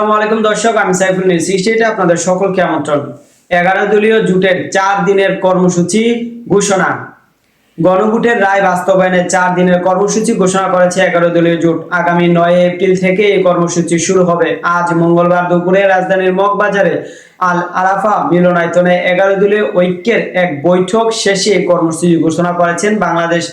আসসালামু আলাইকুম দর্শক, আমি সাইফুল নিউজ 68 আপনাদের সকলকে আমন্ত্রণ। 11 দলীয় জোটের 4 দিনের কর্মসূচি ঘোষণা। গণভোটের রায় বাস্তবায়নে 4 দিনের কর্মসূচি ঘোষণা করেছে 11 দলীয় জোট। আগামী 9 এপ্রিল থেকে এই কর্মসূচি শুরু হবে। আজ মঙ্গলবার দুপুরে রাজধানীর মগবাজারে আল আরাফা মিলনায়তনে 11 দলীয় ঐক্যের এক বৈঠক শেষে এই কর্মসূচি ঘোষণা করেছেন বাংলাদেশ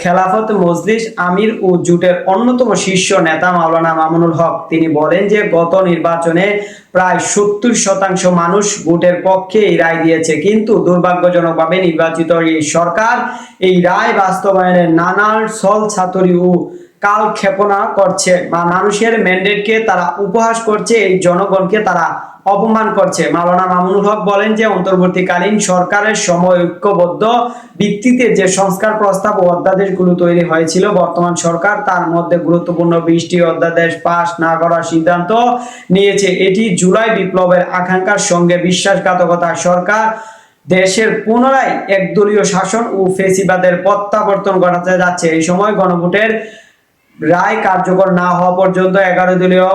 খেলাফত মজলিস আমির ও জোটের অন্যতম শীর্ষ নেতা মাওলানা মামুনুল হক। তিনি বলেন যে গত নির্বাচনে প্রায় 70% মানুষ ভোটের পক্ষে এই রায় দিয়েছে, কিন্তু দুর্ভাগ্যজনকভাবে নির্বাচিত এই সরকার এই রায় বাস্তবায়নে নানান ছলচাতুরি ও কালক্ষেপণা করছে বা মানুষের ম্যান্ডেটকে তারা উপহাস করছে, এই জনগণকে তারা অপমান করছে। মাওলানা মামুনুল হক বলেন যে অন্তর্বর্তীকালীন সরকারের সময় ঐক্যবদ্ধ ভিত্তিতে যে সংস্কার প্রস্তাব ও অধ্যাদেশগুলো তৈরি হয়েছিল, বর্তমান সরকার তার মধ্যে গুরুত্বপূর্ণ 20টি অধ্যাদেশ পাশ না করার সিদ্ধান্ত নিয়েছে। এটি জুলাই বিপ্লবের আকাঙ্ক্ষার সঙ্গে বিশ্বাসঘাতকতা। সরকার দেশের পুনরায় একদলীয় শাসন ও ফ্যাসিবাদের প্রত্যাবর্তন ঘটাতে যাচ্ছে। এই সময় গণভোটের রায় কার্যকর না হওয়া পর্যন্ত 11 দলীয়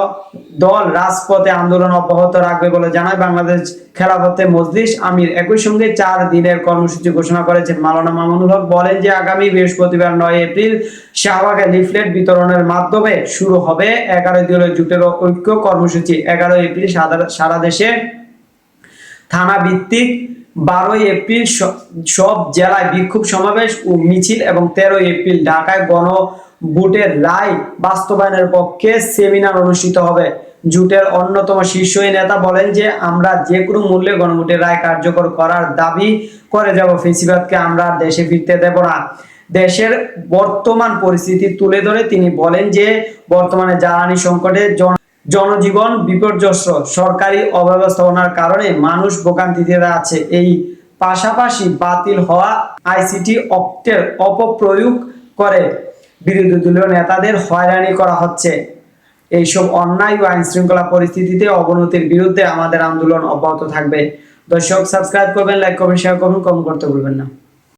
দল রাজপথে আন্দোলন অব্যাহত রাখবে বলে জানায় বাংলাদেশ খেলাফতে মজলিস আমির। একই সঙ্গে 4 দিনের কর্মসূচি ঘোষণা করেছেন মাওলানা মামুনুল হক। বলেন যে আগামী বৃহস্পতিবার 9 এপ্রিল শাহবাগে লিফলেট বিতরণের মাধ্যমে শুরু হবে 11 দলীয় জোটের ঐক্য কর্মসূচি। 11 এপ্রিল সারা দেশে থানা ভিত্তিক, 12 এপ্রিল সব জেলায় বিক্ষোভ সমাবেশ ও মিছিল এবং 13 এপ্রিল ঢাকায় গণভোটের রায় বাস্তবায়নের পক্ষে সেমিনার অনুষ্ঠিত হবে। জোটের অন্যতম শীর্ষ নেতা বলেন যে আমরা যে কোনো মূল্যে গণভোটের রায় কার্যকর করার দাবি করে যাব। ফ্যাসিবাদকে আমরা দেশে ফিরতে দেব না। দেশের বর্তমান পরিস্থিতি তুলে ধরে তিনি বলেন যে বর্তমানে জ্বালানি সংকটে জনজীবন বিপর্যস্ত, সরকারি অব্যবস্থাপনার কারণে মানুষ ভোগান্তিতে আছে। এই পাশাপাশি বাতিল হওয়া আইসিটি অ্যাক্টের অপপ্রয়োগ করে বিরোধী দলীয় নেতাদের হয়রানি করা হচ্ছে। এইসব অন্যায় ও আইন শৃঙ্খলা পরিস্থিতিতে অবনতির বিরুদ্ধে আমাদের আন্দোলন অব্যাহত থাকবে। দর্শক, সাবস্ক্রাইব করবেন, লাইক করবেন, শেয়ার করবেন, কমেন্ট করতে ভুলবেন না।